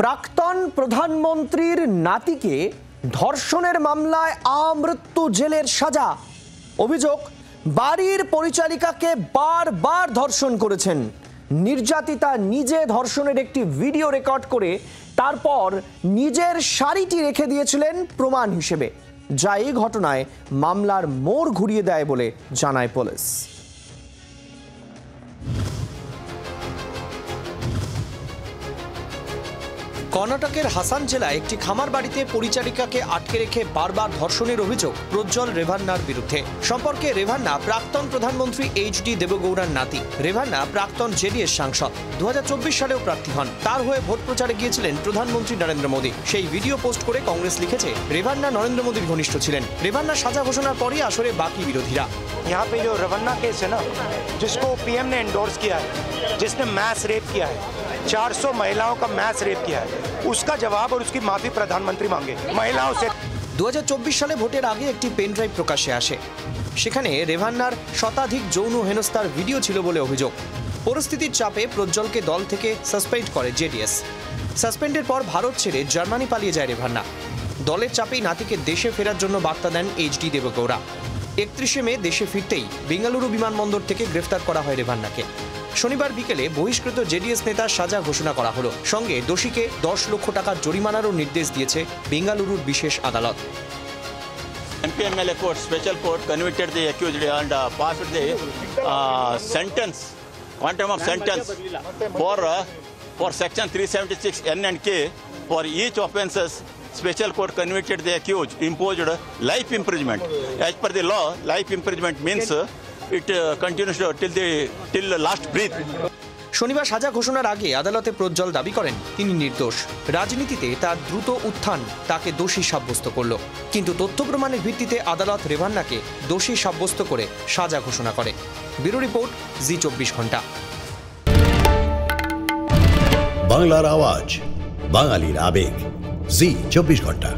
প্রাক্তন প্রধানমন্ত্রীর নাতিকে ধর্ষণের মামলায় আমৃত্যু জেলের সাজা। অভিযোগ, বাড়ির পরিচারিকাকে বারবার ধর্ষণ করেছেন। নির্যাতিতা নিজে ধর্ষণের একটি ভিডিও রেকর্ড করে তারপর নিজের শাড়িটি রেখে দিয়েছিলেন প্রমাণ হিসেবে, যা এই ঘটনায় মামলার মোড় ঘুরিয়ে দেয় বলে জানায় পুলিশ। কর্ণাটকের হাসান জেলায় একটি খামার বাড়িতে পরিচারিকাকে আটকে রেখে বারবার ধর্ষণের অভিযোগ প্রজ্জ্বল রেভান্নার বিরুদ্ধে। সম্পর্কে রেভান্না প্রাক্তন প্রধানমন্ত্রী এইচ.ডি. দেবেগৌড়ার নাতি। রেভান্না প্রাক্তন জেডিএস সাংসদ, 2024 সালেও প্রার্থী হন। তার হয়ে ভোট প্রচারে গিয়েছিলেন প্রধানমন্ত্রী নরেন্দ্র মোদী। সেই ভিডিও পোস্ট করে কংগ্রেস লিখেছে, রেভান্না নরেন্দ্র মোদীর ঘনিষ্ঠ ছিলেন। রেভান্না সাজা ঘোষণার পরই আসরে বাকি বিরোধীরা। यहाँ पे जो रवन्ना केस है ना, जिसको पीएम ने एंडोर्स किया है, जिसने मैस रेप किया है, 400 महिलाओं का मैस रेप किया है, उसका जवाब और उसकी माफी प्रधानमंत्री मांगे महिलाओं से। 2024 সালে ভোটের আগে একটি পেন ড্রাইভ প্রকাশ্যে আসে। সেখানে রেভান্নার শতাধিক যৌন হেনস্থার ভিডিও ছিল বলে অভিযোগ। পরিস্থিতির চাপে প্রজ্জ্বলকে দল থেকে সাসপেন্ড করে জেডিএস। সাসপেন্ডের পর ভারত ছেড়ে জার্মানি পালিয়ে যায় রেভান্না। দলের চাপেই নাতিকে দেশে ফেরার জন্য বার্তা দেন এইচ.ডি. দেবেগৌড়া। 31 মে দেশে ফিরতেই বেঙ্গালুরু বিমানবন্দর থেকে গ্রেফতার করা হয় রেভান্নাকে। শনিবার বিকেলে বহিষ্কৃত জেডিএস নেতার সাজা ঘোষণা করা হলো। সঙ্গে দোষীকে 10 লক্ষ টাকার জরিমানারও নির্দেশ দিয়েছে বেঙ্গালুরুর বিশেষ আদালত। MPMLA court, special court convicted the accused and passed the sentence, quantum of sentence for section 376 N and K for each offences. Special court convicted the accused, imposed life imprisonment. As per the law, life imprisonment means it continues till the last breath. শনিবার সাজা ঘোষণার আগে আদালতে প্রজ্জ্বল দাবি করেন তিনি নির্দোষ। রাজনীতিতে তার দ্রুত উত্থান তাকে দোষী সাব্যস্ত করল, কিন্তু তথ্য প্রমাণের ভিত্তিতে আদালত রেভান্নাকে দোষী সাব্যস্ত করে সাজা ঘোষণা করে। ব্যুরো রিপোর্ট, জি 24 ঘন্টা। বাংলার আওয়াজ, বাঙালির আবেগ, জি 24 ঘন্টা।